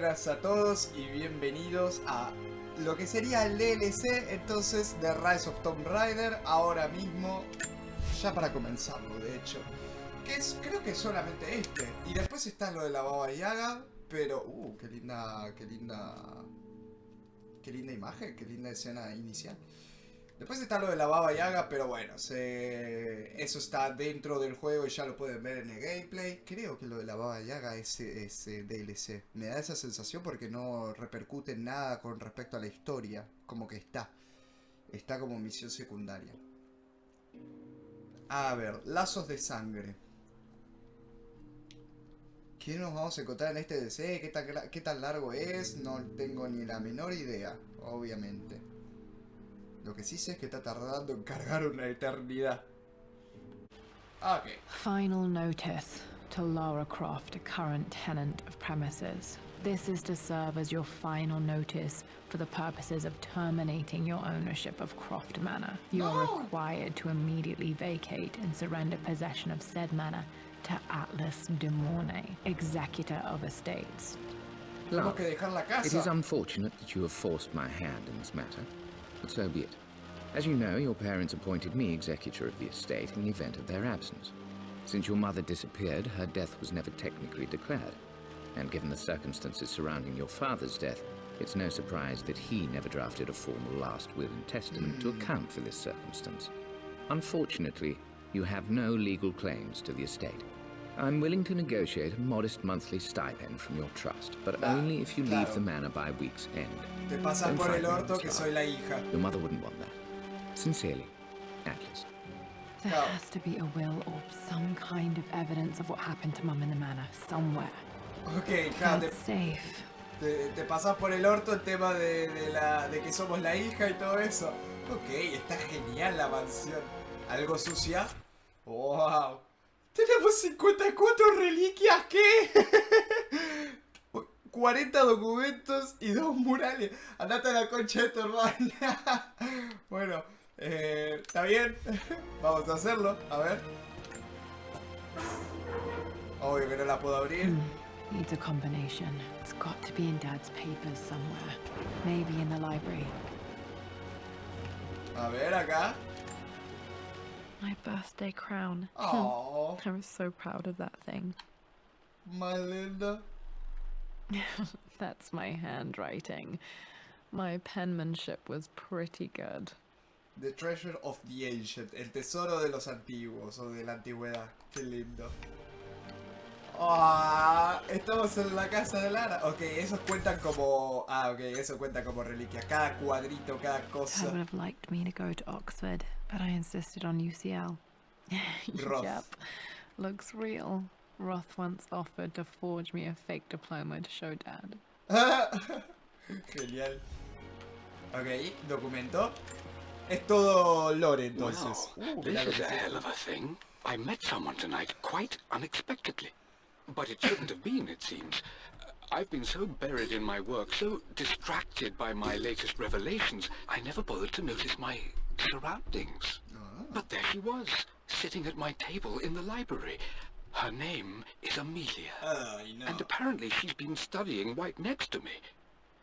buenas a todos y bienvenidos a lo que sería el DLC entonces de Rise of Tomb Raider, ahora mismo, ya para comenzarlo de hecho, que es, creo que solamente este, y después está lo de la Baba Yaga, pero, qué linda imagen, qué linda escena inicial. Después está lo de la Baba Yaga, pero bueno, eso está dentro del juego y ya lo pueden ver en el gameplay. Creo que lo de la Baba Yaga es DLC. Me da esa sensación porque no repercute en nada con respecto a la historia. Como que está como misión secundaria. A ver, Lazos de Sangre. ¿Qué nos vamos a encontrar en este DLC? ¿Qué tan largo es? No tengo ni la menor idea, obviamente. Lo que sí sé es que está tardando en cargar una eternidad. Okay. Final notice to Lara Croft, a current tenant of premises. This is to serve as your final notice for the purposes of terminating your ownership of Croft Manor. You are required to immediately vacate and surrender possession of said manor to Atlas de Mornay, executor of estates. Tenemos que dejar la casa. It is unfortunate that you have forced my hand in this matter, but so be it. As you know, your parents appointed me executor of the estate in the event of their absence. Since your mother disappeared, her death was never technically declared. And given the circumstances surrounding your father's death, it's no surprise that he never drafted a formal last will and testament to account for this circumstance. Unfortunately, you have no legal claims to the estate. I'm willing to negotiate a modest monthly stipend from your trust, but only if you leave the manor by week's end. Te pasas por el orto que soy la hija. Your mother wouldn't want that. Sincerely, Atlas. There has to be a will or some kind of evidence of what happened to Mum in the manor somewhere. Ok, hija, safe. Te pasas por el orto el tema de que somos la hija y todo eso. Ok, está genial la mansión. ¿Algo sucia? ¡Wow! ¡Tenemos 54 reliquias! ¿Qué? 40 documentos y 2 murales. Andate a la concha de tu hermana. Bueno, está bien. Vamos a hacerlo. A ver. Obvio que no la puedo abrir. Needs a combination. It's got to be in Dad's papers somewhere. Maybe in the library. A ver, acá. My birthday crown. Oh, I was so proud of that thing. my linda. That's my handwriting. My penmanship was pretty good. The treasure of the ancient. El tesoro de los antiguos o de la antigüedad. Qué lindo. Estamos en la casa de Lara. Ok, esos cuentan como... ok, eso cuenta como reliquia. Cada cuadrito, cada Dad cosa. would have liked me to go to Oxford, but I insisted on UCL. Roth. Yep, looks real. Roth once offered to forge me a fake diploma to show Dad. Genial. Ok, documento. Es todo lore entonces. Well, this is a hell of a thing. I met someone tonight quite unexpectedly. But it shouldn't have been, it seems. I've been so buried in my work, so distracted by my latest revelations, I never bothered to notice my surroundings. But there she was, sitting at my table in the library. Her name is Amelia. No. And apparently she's been studying right next to me.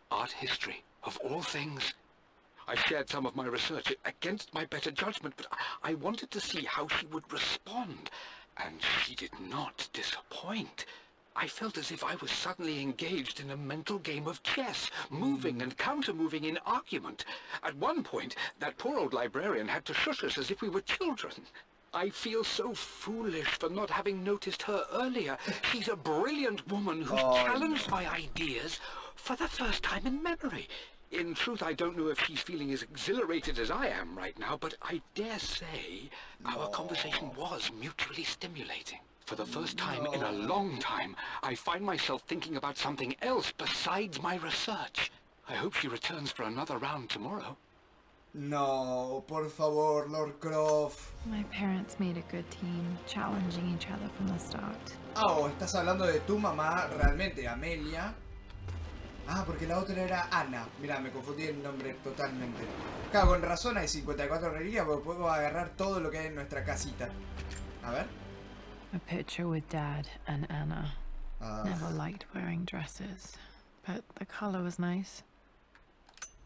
Art history, of all things. I shared some of my research against my better judgment, but I wanted to see how she would respond. And she did not disappoint. I felt as if I was suddenly engaged in a mental game of chess, moving and counter-moving in argument. At one point, that poor old librarian had to shush us as if we were children. I feel so foolish for not having noticed her earlier. She's a brilliant woman who's challenged my ideas for the first time in memory. In truth, I don't know if she's feeling as exhilarated as I am right now, but I dare say our conversation was mutually stimulating. For the first time in a long time, I find myself thinking about something else besides my research. I hope she returns for another round tomorrow. No, por favor, Lord Croft. My parents made a good team, challenging each other from the start. Estás hablando de tu mamá, realmente, Amelia. Porque la otra era Ana. Mirá, me confundí el nombre totalmente. Claro, con razón hay 54 reliquias porque podemos agarrar todo lo que hay en nuestra casita. A ver. A picture with Dad and Anna. Never liked wearing dresses. but the color was nice.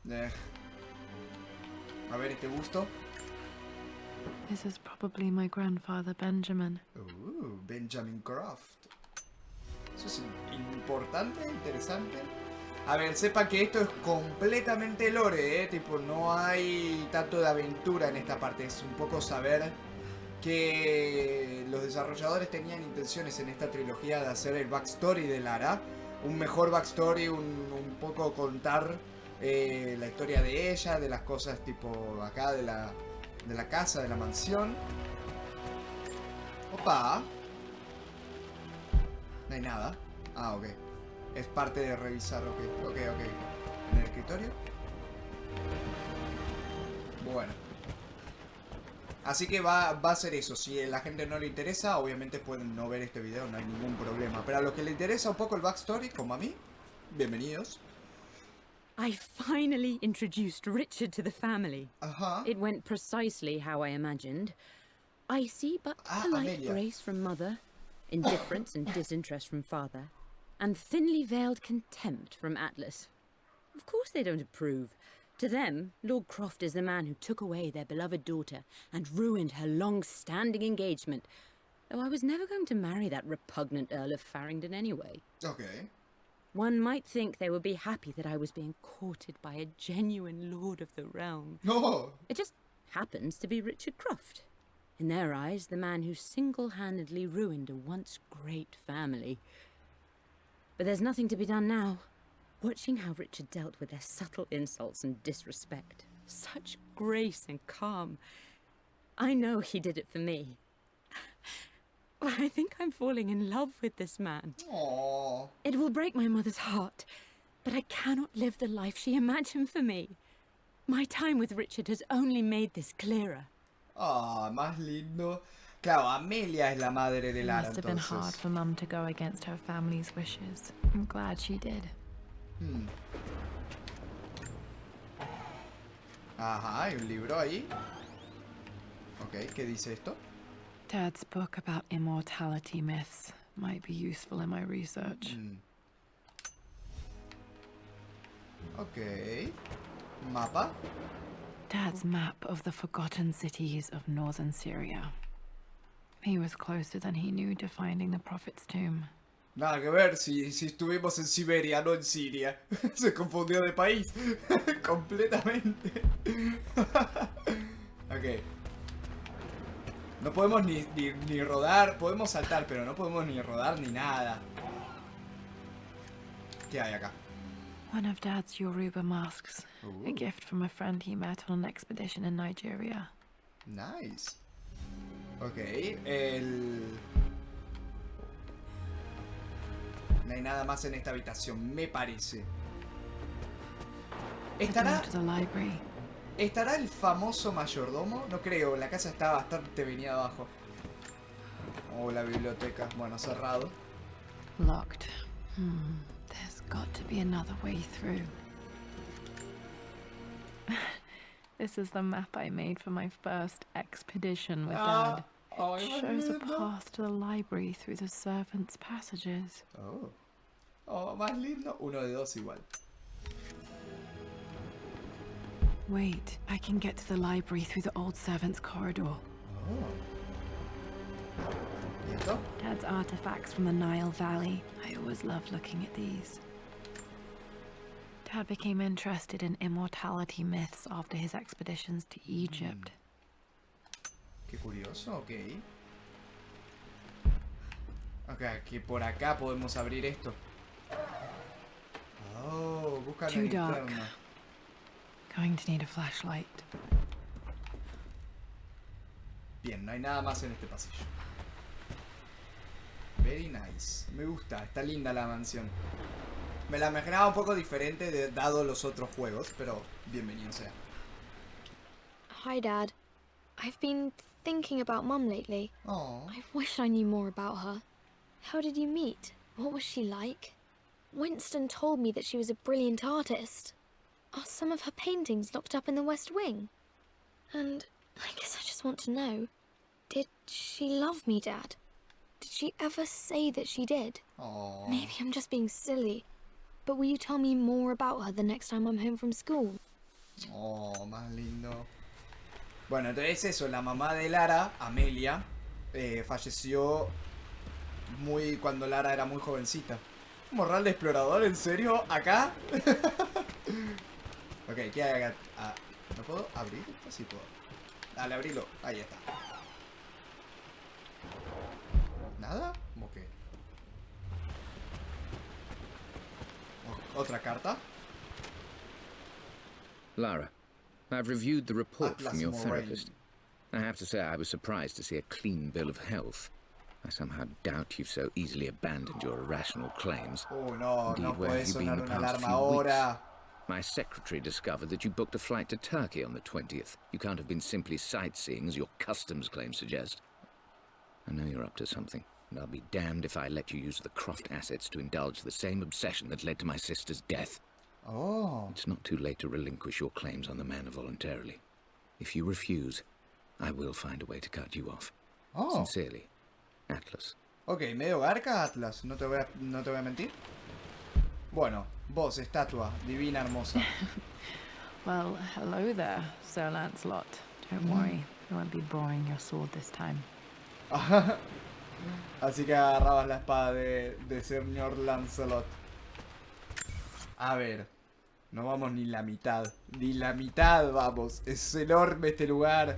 A ver este busto. This is probably my grandfather Benjamin. Benjamin Croft. Eso es importante, interesante. A ver, sepa que esto es completamente lore, tipo, no hay tanto de aventura en esta parte. Es un poco saber que los desarrolladores tenían intenciones en esta trilogía de hacer el backstory de Lara. Un mejor backstory, un poco contar la historia de ella, de las cosas tipo acá de la casa, de la mansión. Opa. No hay nada. Ah, ok. Es parte de revisar, ok. En el escritorio. Bueno. Así que va a ser eso. Si a la gente no le interesa, obviamente pueden no ver este video, no hay ningún problema. Pero a los que le interesa un poco el backstory, como a mí, bienvenidos. I finally introduced Richard to the family. Ajá. It went precisely how I imagined. I see but polite Amelia. grace from mother, indifference and disinterest from father, and thinly veiled contempt from Atlas. Of course they don't approve. To them, Lord Croft is the man who took away their beloved daughter and ruined her long-standing engagement, though I was never going to marry that repugnant Earl of Farringdon anyway. Ok. One might think they would be happy that I was being courted by a genuine lord of the realm. No. It just happens to be Richard Croft. In their eyes, the man who single-handedly ruined a once great family. But there's nothing to be done now. Watching how Richard dealt with their subtle insults and disrespect. Such grace and calm. I know he did it for me. I think I'm falling in love with this man. Aww. It will break my mother's heart, but I cannot live the life she imagined for me. My time with Richard has only made this clearer. Ah, más lindo. Claro, Amelia es la madre de It Lara, must have been hard entonces. for Mum to go against her family's wishes. I'm glad she did. Ajá, hay un libro ahí. Ok, ¿qué dice esto? Dad's book about immortality myths might be useful in my research. Ok. Mapa. Dad's map of the forgotten cities of northern Syria. He was closer than he knew to finding the prophet's tomb. Nada que ver si estuvimos en Siberia, no en Siria. Se confundió de país. Completamente. Ok. No podemos ni rodar. Podemos saltar, pero no podemos ni rodar ni nada. ¿Qué hay acá? One of Dad's Yoruba masks. A gift from a friend he met on an expedition in Nigeria. Nice. Ok, no hay nada más en esta habitación, me parece. ¿Estará To the library. el famoso mayordomo? No creo, la casa está bastante venida abajo. O la biblioteca, bueno, cerrado. Locked. There's got to be another way through. This is the map I made for my first expedition with Dad. It shows a path to the library through the servants' passages. Oh, más lindo. Uno de dos igual. Wait, I can get to the library through the old servants' corridor. ¿Y esto? Dad's artifacts from the Nile Valley. I always loved looking at these. Dad became interested in immortality myths after his expeditions to Egypt. Qué curioso, ok. Ok, que por acá podemos abrir esto. Oh, busca la Too dark. linterna. Going to need a flashlight. Bien, no hay nada más en este pasillo. Very nice. Me gusta, está linda la mansión. Me la imaginaba un poco diferente dado los otros juegos, pero bienvenido sea. Hi, Dad. I've been thinking about Mum lately. Oh. I wish I knew more about her. How did you meet? What was she like? Winston told me that she was a brilliant artist. Are some of her paintings locked up in the West Wing? And I guess I just want to know, did she love me, Dad? Did she ever say that she did? Oh. Maybe I'm just being silly. But will you tell me more about her the next time I'm home from school? Oh, más lindo. Bueno, entonces eso, la mamá de Lara, Amelia, falleció cuando Lara era muy jovencita. ¿Morral de explorador? ¿En serio? ¿Acá? Ok, ¿qué hay acá? Ah, ¿no puedo abrir? Sí puedo. Dale, abrilo. Ahí está. ¿Nada? Ok. ¿Otra carta? Lara, I've reviewed the report Atlas from your Moraine. therapist. I have to say I was surprised to see a clean bill of health. I somehow doubt you've so easily abandoned your irrational claims. Oh, no, Indeed, no where puede have you been sonar the una past alarma few ahora. weeks? My secretary discovered that you booked a flight to Turkey on the 20th. You can't have been simply sightseeing, as your customs claims suggest. I know you're up to something, and I'll be damned if I let you use the Croft assets to indulge the same obsession that led to my sister's death. Oh. It's not too late to relinquish your claims on the manor voluntarily. If you refuse, I will find a way to cut you off. Oh. Sincerely, Atlas. Ok, medio garca Atlas, no te voy a mentir. Bueno, vos, estatua, divina, hermosa. Well, hello there, Sir Lancelot. Don't worry, I won't be borrowing your sword this time. Así que agarrabas la espada de señor Lancelot. A ver, no vamos ni la mitad. Ni la mitad vamos. Es enorme este lugar.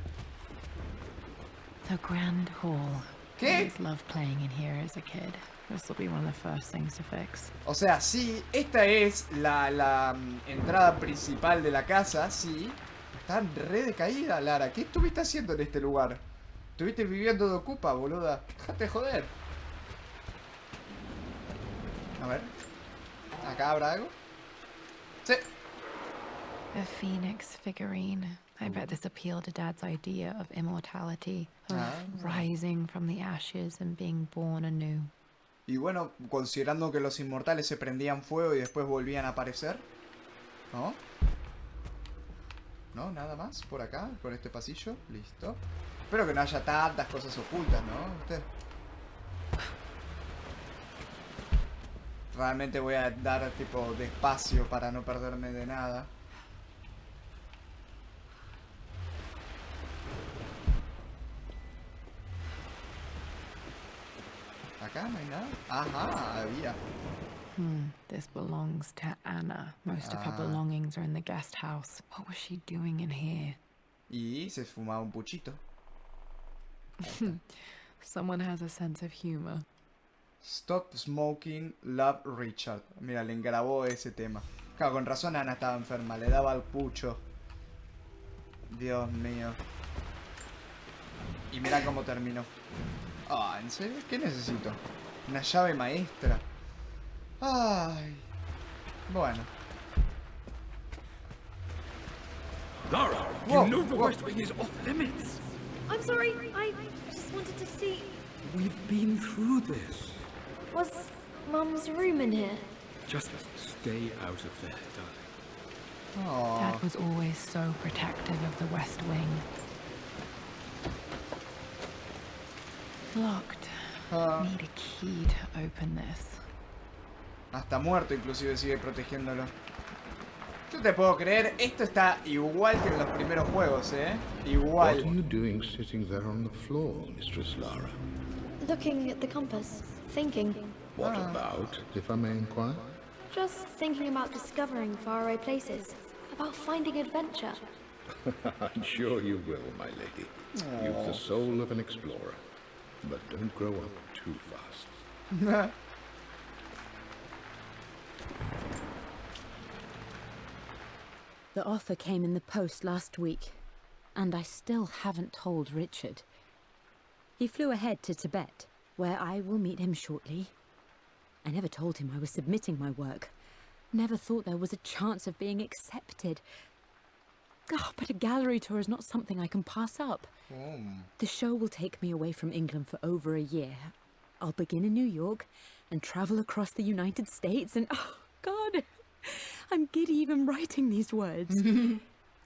The Grand Hall. ¿Qué? I always loved playing in here as a kid. This will be one of the first things to fix. O sea, sí, esta es la entrada principal de la casa, sí. Está re decaída, Lara. ¿Qué estuviste haciendo en este lugar? Estuviste viviendo de ocupa, boluda. Déjate joder. A ver. ¿Acá habrá algo? Sí. A phoenix figurine. I bet this appealed to Dad's idea of immortality, of rising from the ashes and being born anew. Y bueno, considerando que los inmortales se prendían fuego y después volvían a aparecer. ¿No? ¿No? ¿Nada más? ¿Por acá? ¿Por este pasillo? Listo. Espero que no haya tantas cosas ocultas, ¿no? Usted. Realmente voy a dar tipo despacio para no perderme de nada. ¿Acá no hay nada? Ajá, había. This belongs to Anna. Most of her belongings are in the guest house. What was she doing in here? Y se fumaba un puchito. Someone has a sense of humor. Stop smoking, love Richard. Mira, le engrabó ese tema. Claro, con razón Ana estaba enferma. Le daba al pucho. Dios mío. Y mira cómo terminó. Ah, ¿en serio? ¿Qué necesito? Una llave maestra. Ay. Bueno. Lara, you know the West Wing is off limits. I'm sorry, I just wanted to see... We've been through this. Was Mum's room in here? Just stay out of there, darling. Oh. Dad was always so protective of the West Wing. Locked. Need a key to open this. Hasta muerto inclusive sigue protegiéndolo. Yo te puedo creer, esto está igual que en los primeros juegos, Igual. What are you doing sitting there on the floor, Mistress Lara? Looking at the compass, thinking. What about, if I may inquire? Just thinking about discovering faraway places, about finding adventure. I'm sure you will, my lady. You've the soul of an explorer. But don't grow up too fast. The offer came in the post last week, and I still haven't told Richard. He flew ahead to Tibet, where I will meet him shortly. I never told him I was submitting my work. Never thought there was a chance of being accepted. Oh, but a gallery tour is not something I can pass up. The show will take me away from England for over a year. I'll begin in New York and travel across the United States and... Oh, God! I'm giddy even writing these words.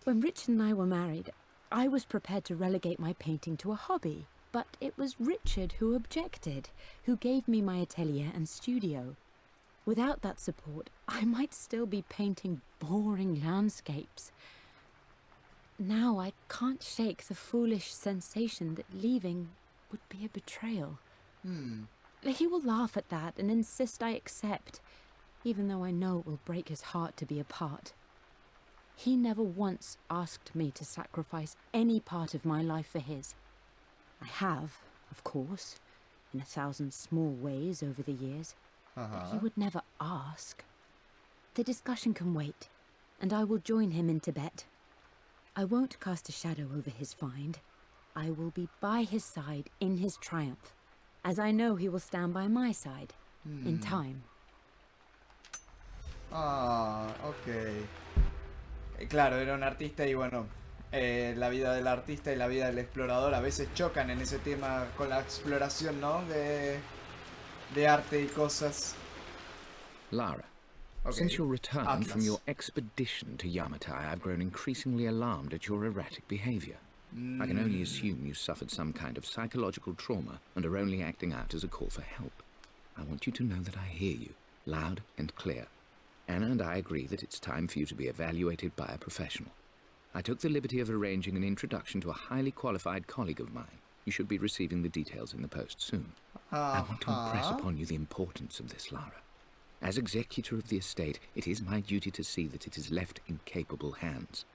When Richard and I were married, I was prepared to relegate my painting to a hobby. But it was Richard who objected, who gave me my atelier and studio. Without that support, I might still be painting boring landscapes. Now I can't shake the foolish sensation that leaving would be a betrayal. He will laugh at that and insist I accept, even though I know it will break his heart to be apart. He never once asked me to sacrifice any part of my life for his. I have, of course, in 1,000 small ways over the years, but he would never ask. The discussion can wait, and I will join him in Tibet. I won't cast a shadow over his find. I will be by his side in his triumph, as I know he will stand by my side, in time. Ah, ok. Claro, era un artista y bueno, la vida del artista y la vida del explorador a veces chocan en ese tema con la exploración, ¿no? De arte y cosas. Lara, Okay. since your return Atlas. from your expedition to Yamatai, I've grown increasingly alarmed at your erratic behavior. I can only assume you suffered some kind of psychological trauma and are only acting out as a call for help. I want you to know that I hear you, loud and clear. Anna and I agree that it's time for you to be evaluated by a professional. I took the liberty of arranging an introduction to a highly qualified colleague of mine. You should be receiving the details in the post soon. I want to impress upon you the importance of this, Lara. As executor of the estate, it is my duty to see that it is left in capable hands.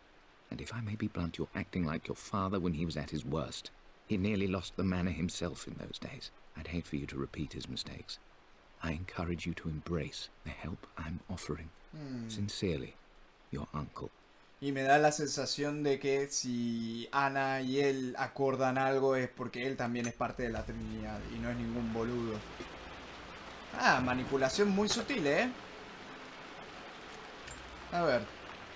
And if I may be blunt, you're acting like your father when he was at his worst. He nearly lost the manor himself in those days. I'd hate for you to repeat his mistakes. I encourage you to embrace the help I'm offering. Sincerely, your uncle. Y me da la sensación de que si Ana y él acordan algo es porque él también es parte de la Trinidad y no es ningún boludo. Ah, manipulación muy sutil, ¿eh? A ver.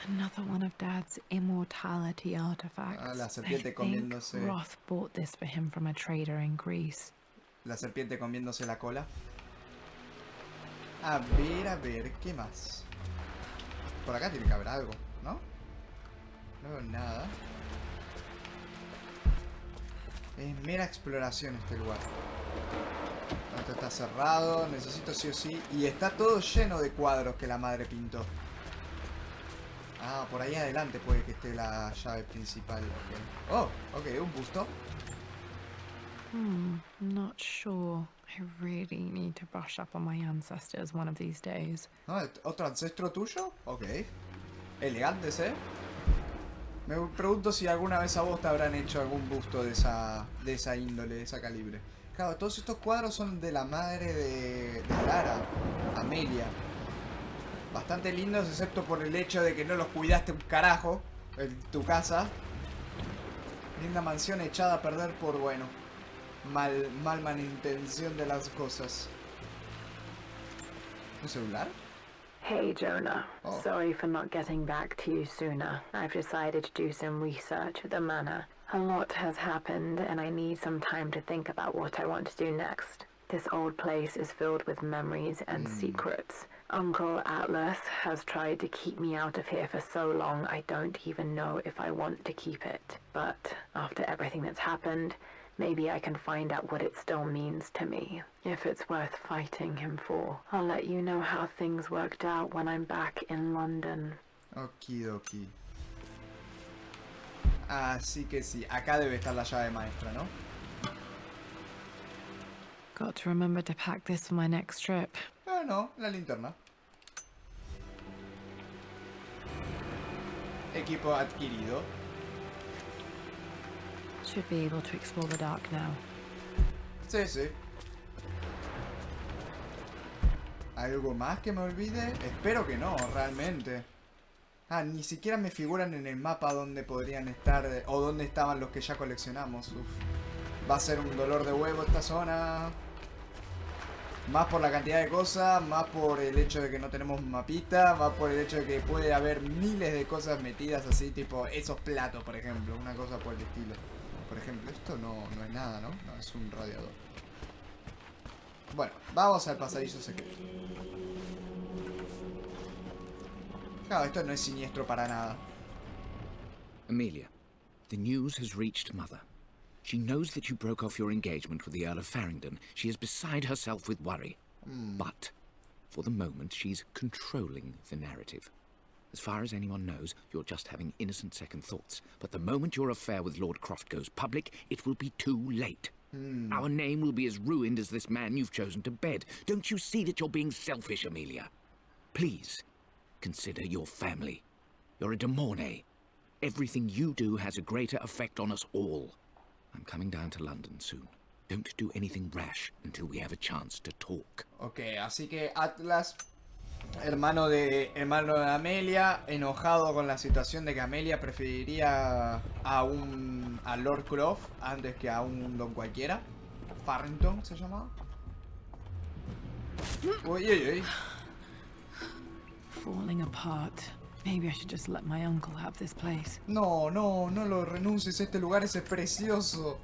Another one of Dad's immortality artifacts. Ah, la serpiente I think comiéndose. Roth bought this for him from a trader in Greece. La serpiente comiéndose la cola. A ver, ¿qué más? Por acá tiene que haber algo, ¿no? No veo nada. Es mera exploración este lugar. Esto está cerrado, necesito sí o sí. Y está todo lleno de cuadros que la madre pintó. Ah, por ahí adelante puede que esté la llave principal. Okay. Oh, ok, un busto. Not sure. I really need to brush up on my ancestors one of these days. ¿No? ¿Otro ancestro tuyo? Ok. Elegantes, ¿eh? Me pregunto si alguna vez a vos te habrán hecho algún busto de esa índole, de esa calibre. Claro, todos estos cuadros son de la madre de Lara, Amelia. Bastante lindos, excepto por el hecho de que no los cuidaste un carajo en tu casa. Linda mansión echada a perder por, bueno, mal malintención de las cosas. ¿Un celular? Hey, Jonah. Oh. Sorry for not getting back to you sooner. I've decided to do some research at the manor. A lot has happened, and I need some time to think about what I want to do next. This old place is filled with memories and secrets. Uncle Atlas has tried to keep me out of here for so long, I don't even know if I want to keep it. But after everything that's happened, maybe I can find out what it still means to me. If it's worth fighting him for. I'll let you know how things worked out when I'm back in London. Okidoki. Así que sí, acá debe estar la llave maestra, ¿no? Got to remember to pack this for my next trip. Ah, no, la linterna. Equipo adquirido. Should be able to explore the dark now. Sí, sí. ¿Algo más que me olvide? Espero que no, realmente. Ah, ni siquiera me figuran en el mapa dónde podrían estar o dónde estaban los que ya coleccionamos. Uf. Va a ser un dolor de huevo esta zona. Más por la cantidad de cosas, más por el hecho de que no tenemos mapita, más por el hecho de que puede haber miles de cosas metidas así, tipo esos platos, por ejemplo, una cosa por el estilo. Por ejemplo, esto no es nada, ¿no? No, es un radiador. Bueno, vamos al pasadizo secreto. Claro, esto no es siniestro para nada. Amelia, the news has reached Mother. She knows that you broke off your engagement with the Earl of Farringdon. She is beside herself with worry. But For the moment, she's controlling the narrative. As far as anyone knows, you're just having innocent second thoughts. But the moment your affair with Lord Croft goes public, it will be too late. Our name will be as ruined as this man you've chosen to bed. Don't you see that you're being selfish, Amelia? Please, consider your family. You're a de Mornay. Everything you do has a greater effect on us all. I'm coming down to London soon. Don't do anything rash until we have a chance to talk. Ok, así que Atlas, hermano de Amelia, enojado con la situación de que Amelia preferiría a Lord Croft antes que a un don cualquiera. Farrington se llamaba. Uy, uy, uy. Falling apart. Maybe I should just let my uncle have this place. No, no, no lo renuncies. Este lugar es precioso.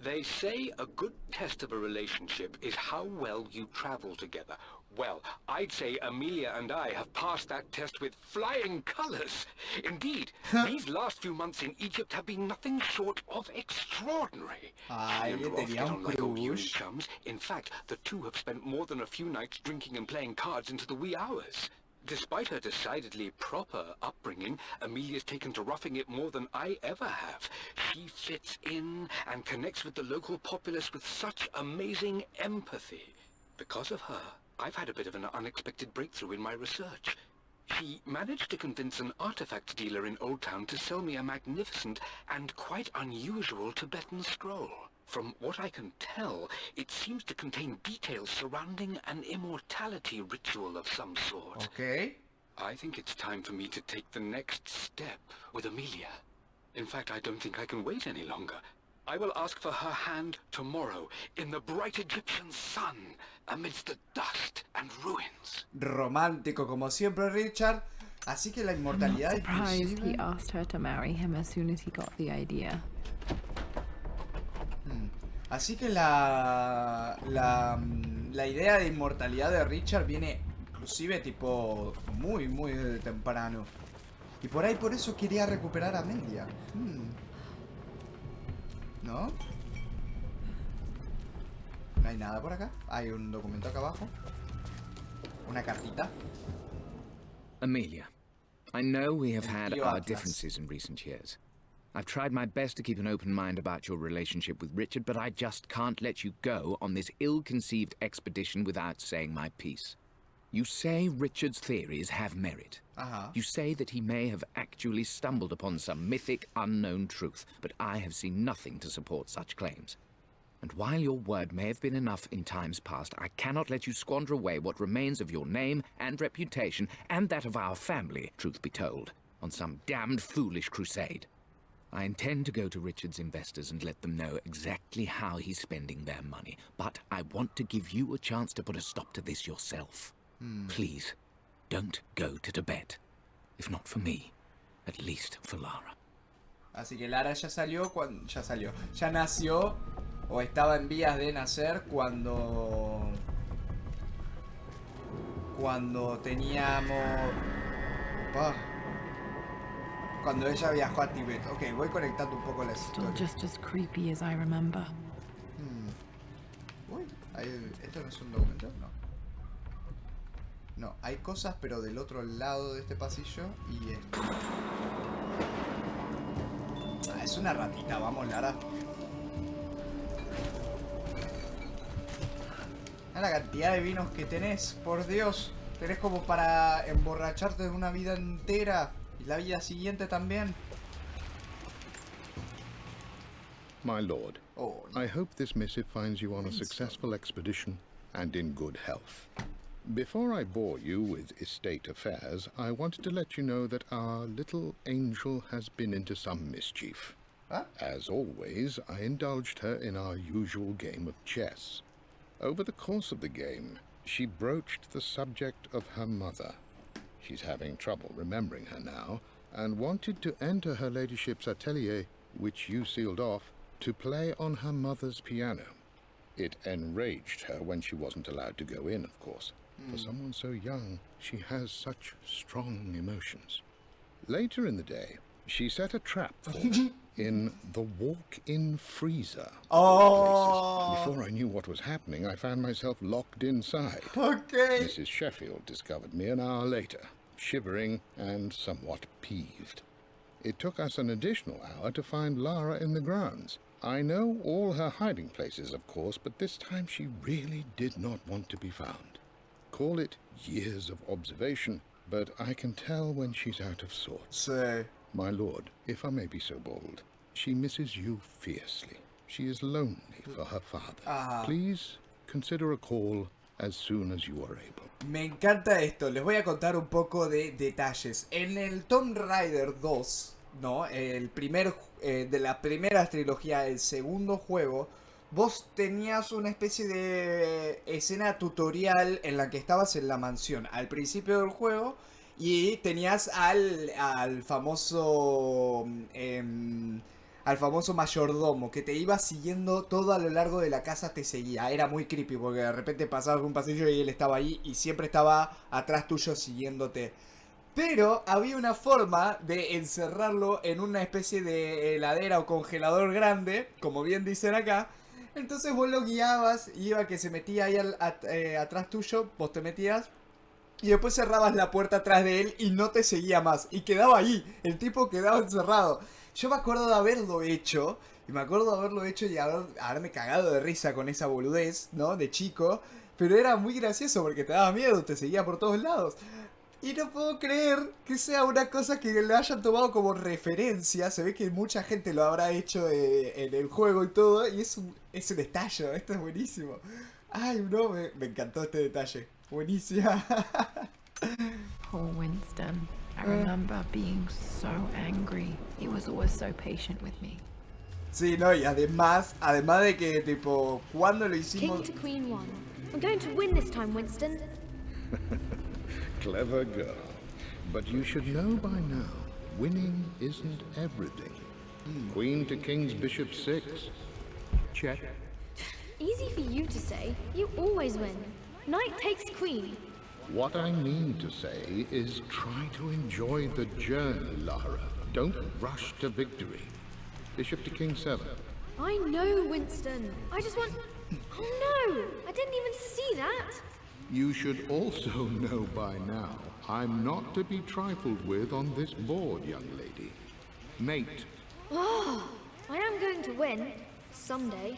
They say a good test of a relationship is how well you travel together. Well, I'd say Amelia and I have passed that test with flying colors. Indeed, these last few months in Egypt have been nothing short of extraordinary. Ay, She and le Croft tenía get un on like old uni crush. chums. In fact, the two have spent more than a few nights drinking and playing cards into the wee hours. Despite her decidedly proper upbringing, Amelia's taken to roughing it more than I ever have. She fits in and connects with the local populace with such amazing empathy. Because of her, I've had a bit of an unexpected breakthrough in my research. She managed to convince an artifact dealer in Old Town to sell me a magnificent and quite unusual Tibetan scroll. From what I can tell, it seems to contain details surrounding an immortality ritual of some sort. Ok. I think it's time for me to take the next step with Amelia. In fact, I don't think I can wait any longer. I will ask for her hand tomorrow in the bright Egyptian sun amidst the dust and ruins. Romántico como siempre, Richard. Así que la I'm not inmortalidad surprised he inclusive... asked her to marry him as soon as he got the idea. Así que la idea de inmortalidad de Richard viene inclusive tipo muy temprano. Y por eso quería recuperar a Amelia. ¿No? No hay nada por acá. Hay un documento acá abajo. Una cartita. Amelia, I know we have El had tío our Atlas. differences in recent years. I've tried my best to keep an open mind about your relationship with Richard, but I just can't let you go on this ill-conceived expedition without saying my piece. You say Richard's theories have merit. You say that he may have actually stumbled upon some mythic, unknown truth, but I have seen nothing to support such claims. And while your word may have been enough in times past, I cannot let you squander away what remains of your name and reputation, and that of our family, truth be told, on some damned foolish crusade. I intend to go to Richard's investors and let them know exactly how he's spending their money, but I want to give you a chance to put a stop to this yourself. Please, don't go to Tibet. If not for me, at least for Lara. Así que Lara ya salió ya nació o estaba en vías de nacer cuando teníamos cuando ella viajó a Tíbet. Ok, voy conectando un poco las Still historias. just as creepy as I remember. Uy, ¿esto no es un documento? No. No, hay cosas pero del otro lado de este pasillo y esto. Es una ratita, vamos Lara. La cantidad de vinos que tenés, por Dios. Tenés como para emborracharte de una vida entera. Y la vida siguiente también. My lord, Oh, I hope this missive finds you on a successful expedition and in good health. Before I bore you with estate affairs, I wanted to let you know that our little angel has been into some mischief. Huh? As always, I indulged her in our usual game of chess. Over the course of the game, she broached the subject of her mother. She's having trouble remembering her now, and wanted to enter her ladyship's atelier, which you sealed off, to play on her mother's piano. It enraged her when she wasn't allowed to go in, of course. For someone so young, she has such strong emotions. Later in the day, She set a trap for me in the walk-in freezer. Oh. Before I knew what was happening, I found myself locked inside. Okay. Mrs. Sheffield discovered me an hour later, shivering and somewhat peeved. It took us an additional hour to find Lara in the grounds. I know all her hiding places, of course, but this time she really did not want to be found. Call it years of observation, but I can tell when she's out of sorts. Sí. My lord, if I may be so bold, she misses you fiercely. She is lonely for her father. Please consider a call as soon as you are able. Me encanta esto. Les voy a contar un poco de detalles. En el Tomb Raider 2, ¿no? El primer de la primera trilogía, el segundo juego, vos tenías una especie de escena tutorial en la que estabas en la mansión al principio del juego y tenías al famoso mayordomo que te iba siguiendo todo a lo largo de la casa, te seguía. Era muy creepy porque de repente pasabas un pasillo y él estaba ahí y siempre estaba atrás tuyo siguiéndote. Pero había una forma de encerrarlo en una especie de heladera o congelador grande, como bien dicen acá. Entonces vos lo guiabas, iba que se metía ahí atrás tuyo, vos te metías y después cerrabas la puerta atrás de él y no te seguía más. Y quedaba ahí, el tipo quedaba encerrado. Yo me acuerdo de haberlo hecho, y haberme cagado de risa con esa boludez, ¿no? De chico. Pero era muy gracioso porque te daba miedo, te seguía por todos lados. Y no puedo creer que sea una cosa que le hayan tomado como referencia. Se ve que mucha gente lo habrá hecho en el juego y todo. Y es un estallo, esto es buenísimo. Ay, no, me encantó este detalle. Buenísima. Poor Winston. I remember being so angry. He was always so patient with me. Sí, no, y además de que, tipo, cuando lo hicimos... King to Queen 1. We're going to win this time, Winston. Clever girl. But you should know by now, winning isn't everything. Queen to King's Bishop 6. Check. Easy for you to say. You always win. Knight takes Queen. What I mean to say is try to enjoy the journey, Lara. Don't rush to victory. Bishop to King 7. I know, Winston. I just want... Oh no! I didn't even see that! You should also know by now, I'm not to be trifled with on this board, young lady. Mate. Oh, I am going to win. Someday.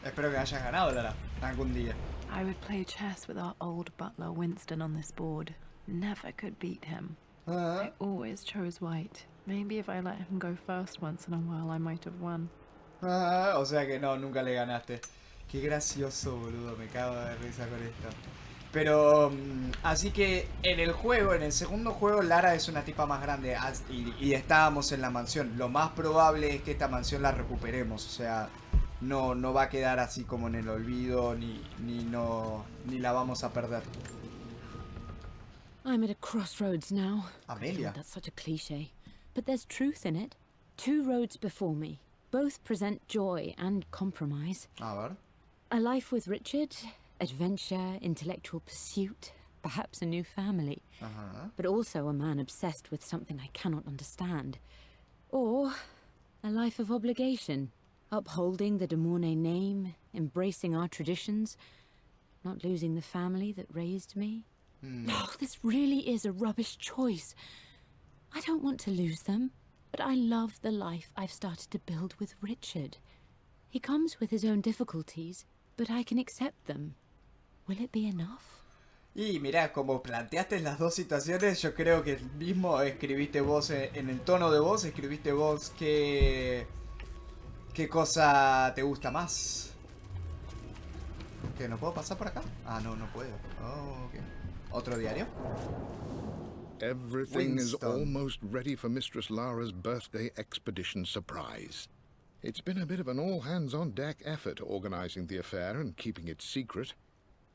Espero que hayas ganado, Lara, algún día. I would play chess with our old butler Winston on this board. Never could beat him. I always chose white. Maybe if I let him go first once in a while, I might have won. O sea que no, nunca le ganaste. Qué gracioso, boludo, me cago de risa con esto. Pero, así que en el segundo juego, Lara es una tipa más grande y estábamos en la mansión. Lo más probable es que esta mansión la recuperemos, o sea, no va a quedar así como en el olvido, ni la vamos a perder. I'm at a crossroads now. Amelia. That's such a cliche. But there's truth in it. 2 roads before me. Both present joy and compromise. A ver. A life with Richard, adventure, intellectual pursuit, perhaps a new family. But also a man obsessed with something I cannot understand. Or a life of obligation, upholding the de Mornay name, embracing our traditions, not losing the family that raised me. Oh, this really is a rubbish choice. I don't want to lose them, but I love the life I've started to build with Richard. He comes with his own difficulties, but I can accept them. Will it be enough? Y mira, como planteaste las dos situaciones, yo creo que mismo escribiste vos en el tono de voz, escribiste vos qué cosa te gusta más. ¿Qué? ¿No puedo pasar por acá? Ah, no puedo. Oh, ok. ¿Otro diario? Everything is Winston. almost ready for Mistress Lara's birthday expedition surprise. It's been a bit of an all-hands-on-deck effort organizing the affair and keeping it secret.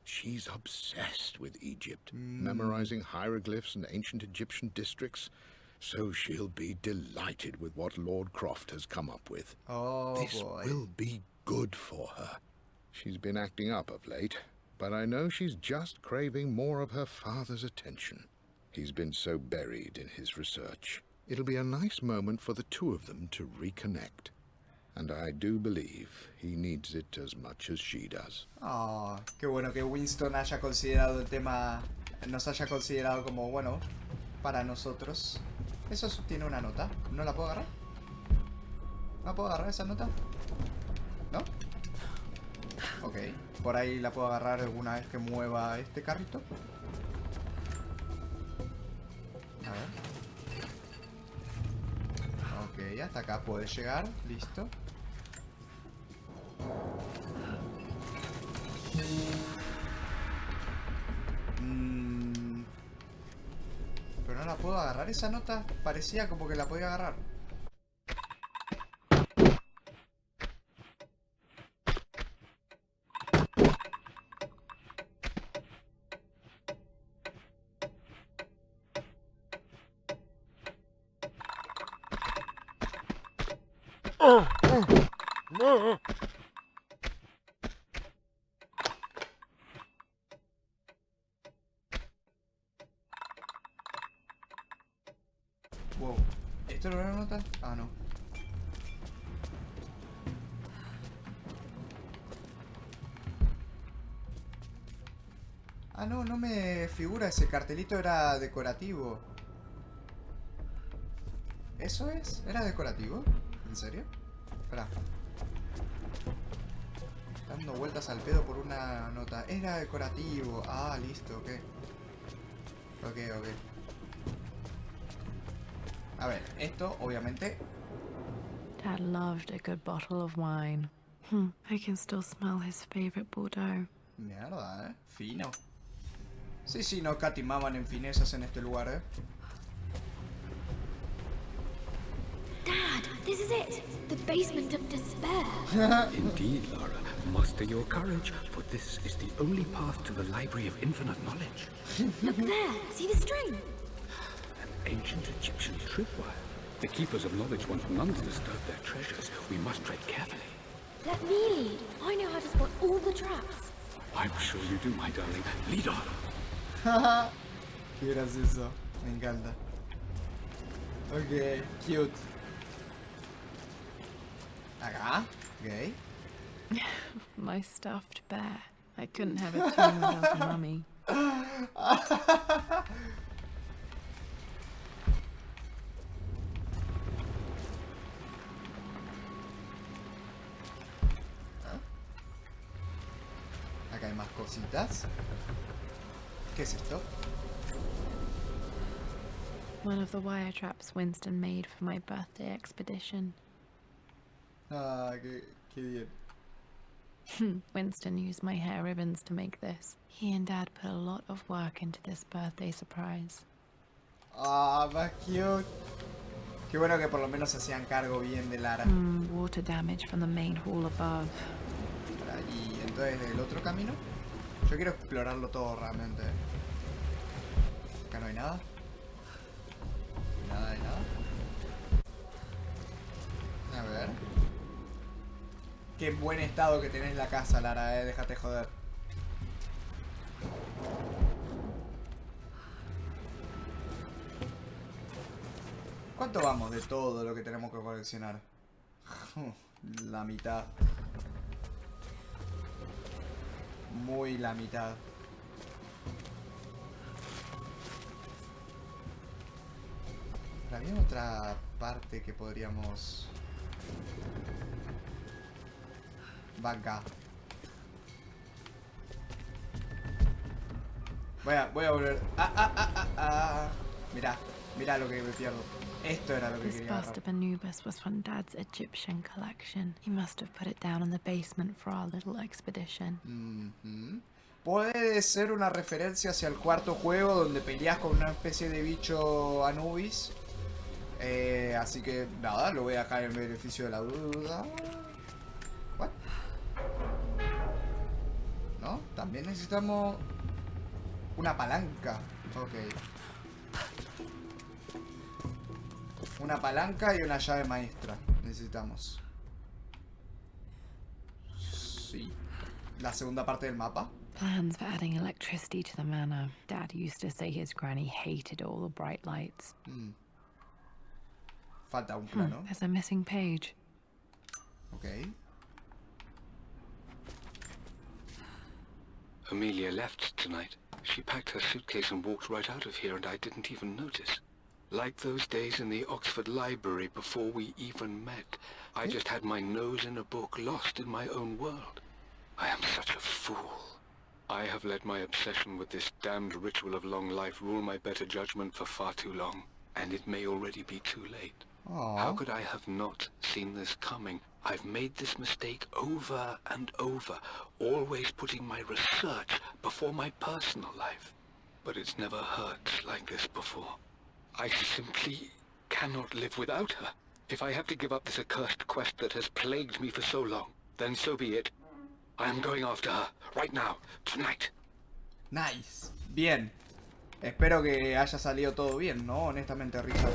She's obsessed with Egypt, memorizing hieroglyphs and ancient Egyptian districts, so she'll be delighted with what Lord Croft has come up with. Oh, This boy. will be good for her. She's been acting up of late, but I know she's just craving more of her father's attention. He's been so buried in his research. It'll be a nice moment for the two of them to reconnect. And I do believe he needs it as much as she does. Oh, qué bueno que Winston haya considerado el tema, nos haya considerado como, bueno, para nosotros. Eso tiene una nota. ¿No la puedo agarrar? ¿No puedo agarrar esa nota? ¿No? Ok. Por ahí la puedo agarrar alguna vez que mueva este carrito. A ver. Ok, hasta acá puede llegar. Listo. Pero no la puedo agarrar esa nota. Parecía como que la podía agarrar. Wow. ¿Esto no era una nota? Ah, no. Ah, no, no me figura. Ese cartelito era decorativo. ¿Eso es? ¿Era decorativo? ¿En serio? Espera. Dando vueltas al pedo por una nota. Era decorativo. Ah, listo, ok. Ok. A ver, esto, obviamente. Dad loved a good bottle of wine. I can still smell his favorite Bordeaux. Mierda, fino. Sí, no catimaban en finezas en este lugar, Dad, this is it. The basement of despair. Indeed, Lara. Muster your courage, for this is the only path to the Library of Infinite Knowledge. Look there. See the string? An ancient Egyptian tripwire. The keepers of knowledge want none to disturb their treasures. We must tread carefully. Let me lead. I know how to spot all the traps. I'm sure you do, my darling. Lead on. Qué gracioso. Me encanta. Ok, cute. Acá. Ok. My stuffed bear. I couldn't have a tune without a mummy. Acá hay más cositas. ¿Qué es esto? One of the wire traps Winston made for my birthday expedition. Ah, qué bien. Winston used my hair ribbons to make this. He and Dad put a lot of work into this birthday surprise. Ah, más cute. Qué bueno que por lo menos se hacían cargo bien de Lara. Water damage from the main hall above. Y entonces, ¿el otro camino? Yo quiero explorarlo todo realmente. Acá no hay nada. Nada de nada. A ver. Qué buen estado que tenés la casa, Lara, déjate joder. ¿Cuánto vamos de todo lo que tenemos que coleccionar? La mitad. Muy la mitad. Había otra parte que podríamos... Va acá. Voy a volver. Mirá lo que me pierdo. Esto era lo que This quería bust of Anubis was from Dad's Egyptian collection. He must have put it down in the basement for our little expedition. Puede ser una referencia hacia el cuarto juego donde peleas con una especie de bicho Anubis. Así que nada, lo voy a dejar en beneficio de la duda. ¿What? ¿No? También necesitamos una palanca. Ok. Una palanca y una llave maestra. Necesitamos. Sí. La segunda parte del mapa. Plans for adding electricity to the manor. Dad used to say his granny hated all the bright lights. Falta un plano. There's a missing page. Ok. Amelia left tonight. She packed her suitcase and walked right out of here, and I didn't even notice. Like those days in the Oxford Library before we even met. I just had my nose in a book, lost in my own world. I am such a fool. I have let my obsession with this damned ritual of long life rule my better judgment for far too long, and it may already be too late. Aww. How could I have not seen this coming? I've made this mistake over and over, always putting my research before my personal life. But it's never hurt like this before. I simply cannot live without her. If I have to give up this accursed quest that has plagued me for so long, then so be it. I am going after her, right now, tonight. Nice. Bien. Espero que haya salido todo bien, ¿no? Honestamente, Richard.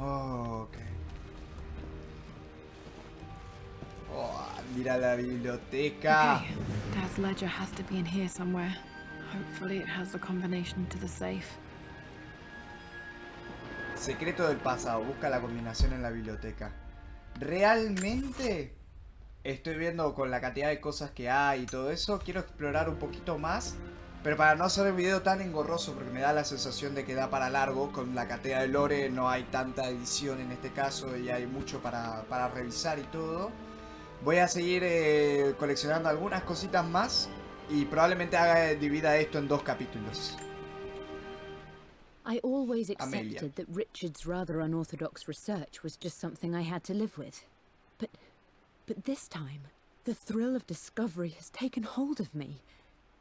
Ok. Oh, mira la biblioteca. Okay. Dad's ledger has to be in here somewhere. Hopefully it has the combination to the safe. Secreto del pasado. Busca la combinación en la biblioteca. Realmente estoy viendo con la cantidad de cosas que hay y todo eso. Quiero explorar un poquito más. Pero para no hacer el video tan engorroso, porque me da la sensación de que da para largo. Con la cantidad de lore no hay tanta edición en este caso y hay mucho para revisar y todo. Voy a seguir coleccionando algunas cositas más. Y probablemente divida esto en 2 capítulos. I always Amelia. accepted that Richard's rather unorthodox research was just something I had to live with. But this time, the thrill of discovery has taken hold of me.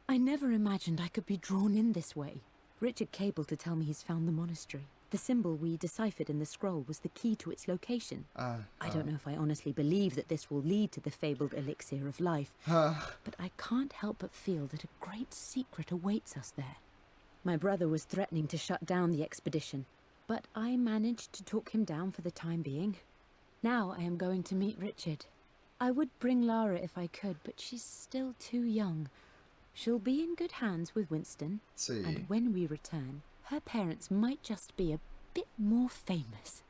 I never imagined I could be drawn in this way. Richard cabled to tell me he's found the monastery. The symbol we deciphered in the scroll was the key to its location. I don't know if I honestly believe that this will lead to the fabled elixir of life, but I can't help but feel that a great secret awaits us there. My brother was threatening to shut down the expedition, but I managed to talk him down for the time being. Now I am going to meet Richard. I would bring Lara if I could, but she's still too young. She'll be in good hands with Winston, Sí. and when we return, her parents might just be a bit more famous.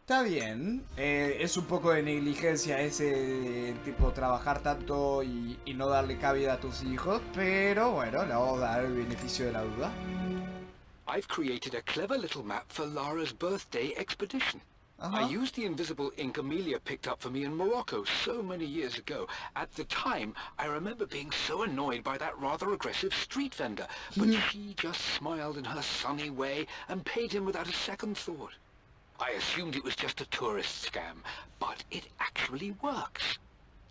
Está bien. Es un poco de negligencia ese tipo trabajar tanto y no darle cabida a tus hijos. Pero bueno, le vamos a dar el beneficio de la duda. I've created a clever little map for Lara's birthday expedition. I used the invisible ink Amelia picked up for me in Morocco so many years ago. At the time, I remember being so annoyed by that rather aggressive street vendor, but she just smiled in her sunny way and paid him without a second thought. I assumed it was just a tourist scam, but it actually works.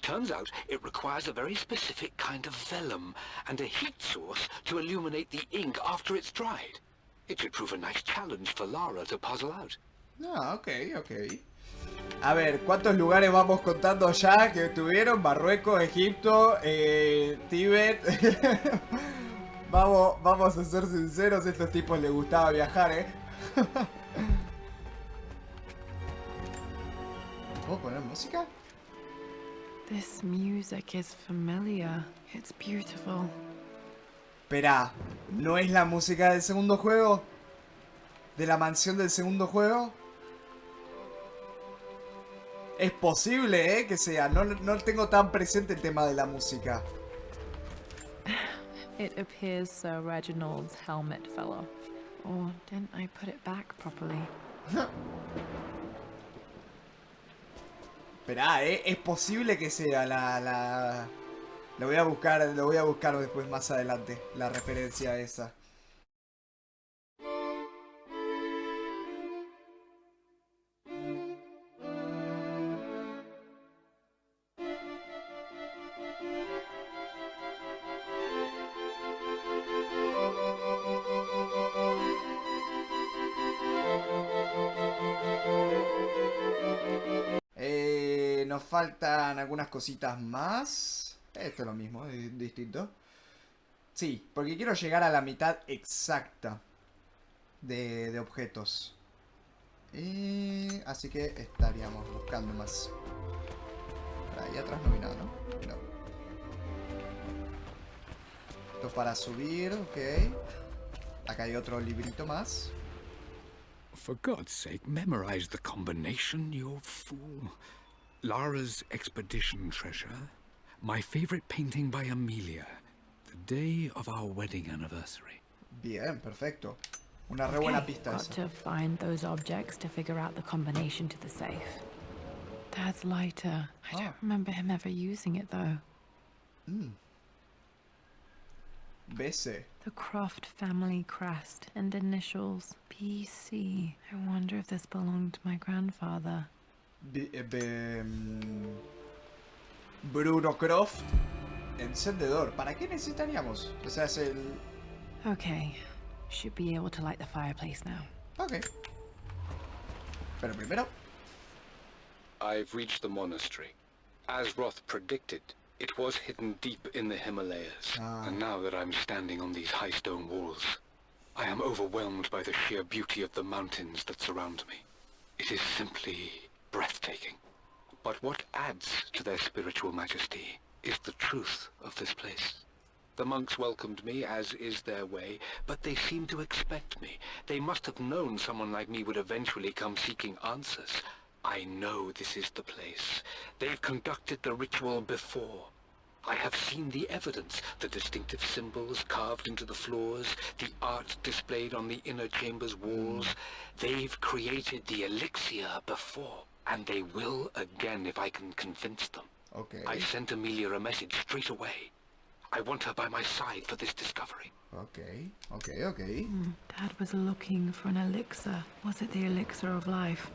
Turns out it requires a very specific kind of vellum and a heat source to illuminate the ink after it's dried. It should prove a nice challenge for Lara to puzzle out. Ah, ok, ok. A ver, ¿cuántos lugares vamos contando ya que estuvieron? Marruecos, Egipto, Tíbet. Vamos a ser sinceros, a estos tipos les gustaba viajar, ¿Puedo poner música? This music is familiar. It's beautiful. Espera, ¿no es la música del segundo juego? ¿De la mansión del segundo juego? Es posible, que sea. No tengo tan presente el tema de la música. It appears Sir Reginald's helmet fell off. Or didn't I put it back properly? Espera, es posible que sea Lo voy a buscar después más adelante, la referencia a esa. Nos faltan algunas cositas más. Esto es lo mismo, es distinto. Sí, porque quiero llegar a la mitad exacta de objetos. Así que estaríamos buscando más. Ahí atrás no vi nada, ¿no? No. Esto para subir, ok. Acá acá hay otro librito más. For God's sake, memorize the combination, you fool. Lara's expedition treasure. My favorite painting by Amelia. The day of our wedding anniversary. Bien, perfecto. Una re buena pista got esa. to find those objects to figure out the combination to the safe. Dad's lighter. I don't remember him ever using it though. BC. The Croft family crest and initials BC. I wonder if this belonged to my grandfather. Bruno Croft. Encendedor. ¿Para qué necesitaríamos? O sea, es el... Okay, should be able to light the fireplace now. Ok. Pero primero... I've reached the monastery. As Roth predicted, it was hidden deep in the Himalayas. And now that I'm standing on these high stone walls, I am overwhelmed by the sheer beauty of the mountains that surround me. It is simply breathtaking. But what adds to their spiritual majesty is the truth of this place. The monks welcomed me, as is their way, but they seemed to expect me. They must have known someone like me would eventually come seeking answers. I know this is the place. They've conducted the ritual before. I have seen the evidence, the distinctive symbols carved into the floors, the art displayed on the inner chamber's walls. They've created the elixir before, and they will again if I can convince them. Okay. I sent Amelia a message straight away. I want her by my side for this discovery. Ok. Dad was looking for an elixir. Was it the elixir of life?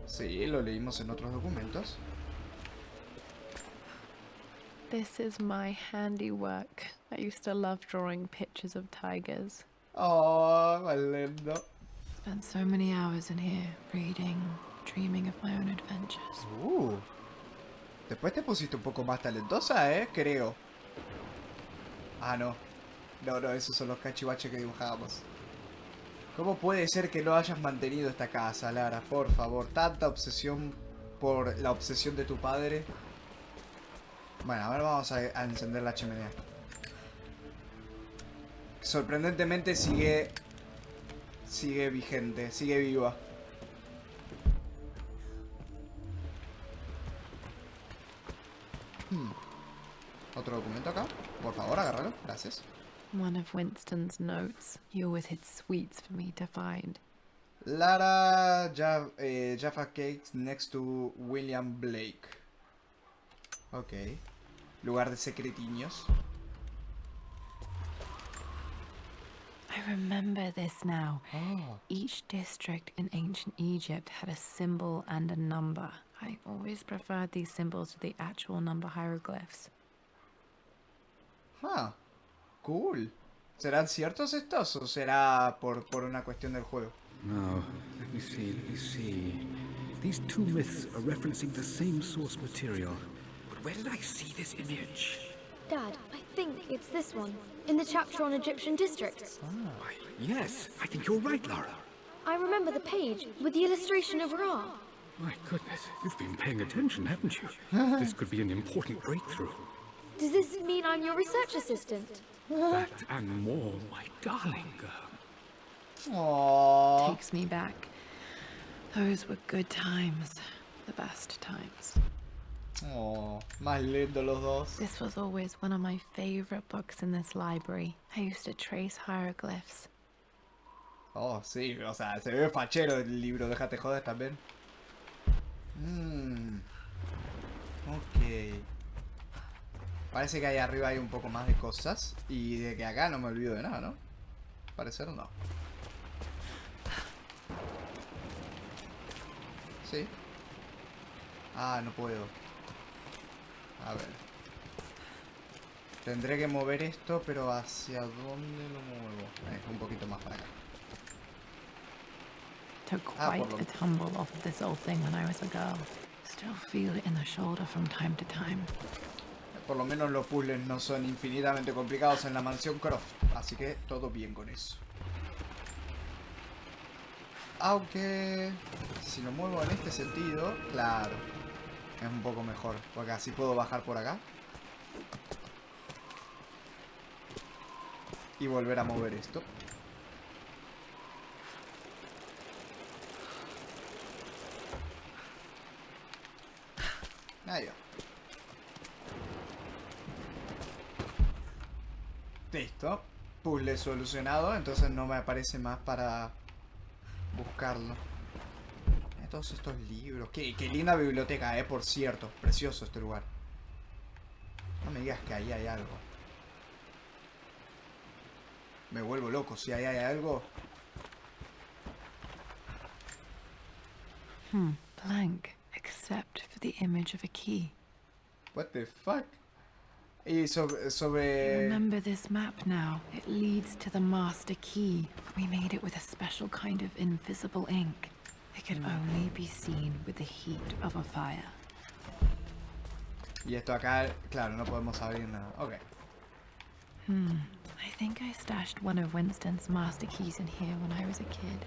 Sí, lo leímos en otros documentos. This is my handiwork. I used to love drawing pictures of tigers. Oh, más lindo. Spent so many hours in here, reading, dreaming of my own adventures. Después te pusiste un poco más talentosa, creo. Ah, no. No, esos son los cachivaches que dibujábamos. ¿Cómo puede ser que no hayas mantenido esta casa, Lara? Por favor, tanta obsesión por la obsesión de tu padre. Bueno, ahora vamos a encender la chimenea. Sorprendentemente sigue vigente, sigue viva. Otro documento acá. Por favor, agárralo. Gracias. One of Winston's notes. He always hid sweets for me to find. Lara Jaffa Cakes next to William Blake. Ok. Lugar de secretiños. I remember this now. Each district in ancient Egypt had a symbol and a number. I always preferred these symbols to the actual number hieroglyphs. Cool. ¿Serán ciertos estos o será por una cuestión del juego? Now, let me see. These two myths are referencing the same source material. But where did I see this image? Dad, I think it's this one, in the chapter on Egyptian districts. Why, yes, I think you're right, Lara. I remember the page with the illustration of Ra. My goodness, you've been paying attention, haven't you? This could be an important breakthrough. Does this mean I'm your research assistant? That and more, my darling girl. Aww. Takes me back. Those were good times. The best times. Más lindo los dos. This was always one of my favorite books in this library. I used to trace hieroglyphs. Oh, sí, o sea, se ve fachero el libro, déjate joder también. Ok. Parece que ahí arriba hay un poco más de cosas. Y de que acá no me olvido de nada, ¿no? Parecer no. Sí. Ah, no puedo. A ver. Tendré que mover esto, pero ¿hacia dónde lo muevo? Un poquito más para acá. Took quite a tumble off of this old thing when I was a girl. Still feel it in the shoulder from time to time. Por lo menos los puzzles no son infinitamente complicados en la mansión Croft. Así que todo bien con eso. Aunque si lo muevo en este sentido, claro, es un poco mejor. Porque así puedo bajar por acá. Y volver a mover esto. Ahí va. Listo. Puzzle solucionado, entonces no me aparece más para buscarlo. Todos estos libros. Qué linda biblioteca, por cierto. Precioso este lugar. No me digas que ahí hay algo. Me vuelvo loco si ahí hay algo. Blank, except for the image of a key. What the fuck? Y sobre... Remember this map now. It leads to the master key. We made it with a special kind of invisible ink. It can only be seen with the heat of a fire. Y esto acá, claro, no podemos abrir nada. Ok. I think I stashed one of Winston's master keys in here when I was a kid.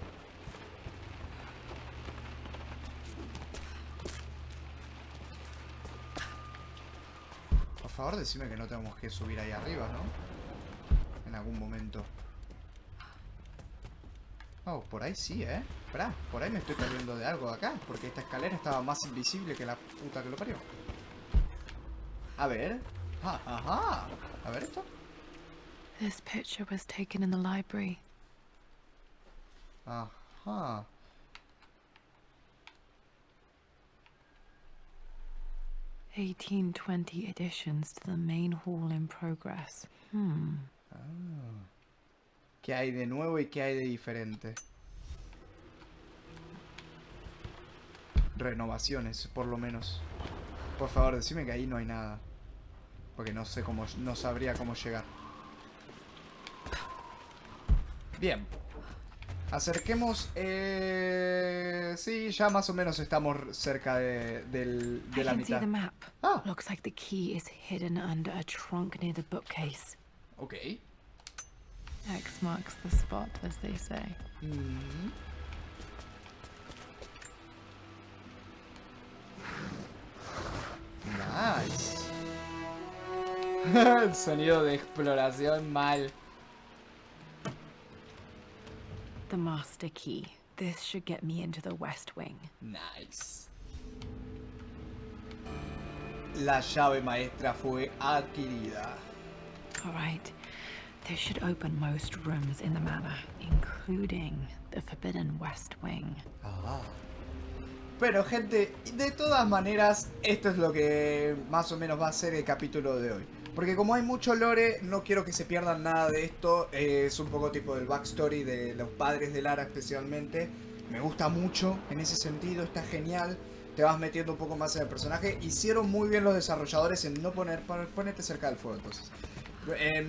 Por favor, decime que no tenemos que subir ahí arriba, ¿no? En algún momento. Oh, por ahí sí, ¿eh? Esperá, por ahí me estoy perdiendo de algo de acá. Porque esta escalera estaba más invisible que la puta que lo parió. A ver. Ah, ajá. A ver esto. This picture was taken in the library. Ajá. $18.20 additions to the main hall in progress. ¿Qué hay de nuevo y qué hay de diferente? Renovaciones, por lo menos. Por favor, decime que ahí no hay nada. Porque no sé cómo... No sabría cómo llegar. Bien. Acerquemos... sí, ya más o menos estamos cerca de la mitad. The map. Ah. Looks like the key is hidden under a trunk near the bookcase. Ok. X marks the spot, as they say. Nice. El sonido de exploración mal. The master key. This should get me into the West Wing. Nice. La llave maestra fue adquirida. All right. This should open most rooms in the manor, including the Forbidden West Wing. Ah. Pero gente, de todas maneras, esto es lo que más o menos va a ser el capítulo de hoy. Porque como hay mucho lore, no quiero que se pierdan nada de esto. Es un poco tipo del backstory de los padres de Lara especialmente. Me gusta mucho en ese sentido, está genial. Te vas metiendo un poco más en el personaje. Hicieron muy bien los desarrolladores en no poner... Ponete cerca del fuego entonces.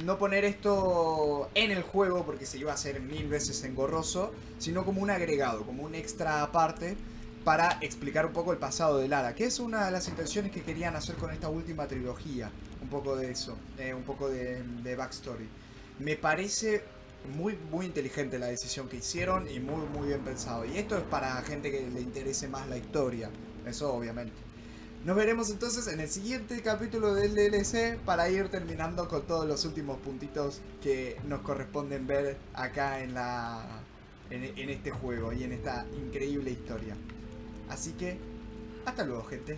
No poner esto en el juego porque se iba a hacer 1000 veces engorroso, sino como un agregado, como un extra aparte para explicar un poco el pasado de Lara, que es una de las intenciones que querían hacer con esta última trilogía. Un poco de eso, un poco de backstory. Me parece muy inteligente la decisión que hicieron y muy bien pensado. Y esto es para gente que le interese más la historia, eso obviamente. Nos veremos entonces en el siguiente capítulo del DLC para ir terminando con todos los últimos puntitos que nos corresponden ver acá en este juego y en esta increíble historia. Así que, hasta luego, gente.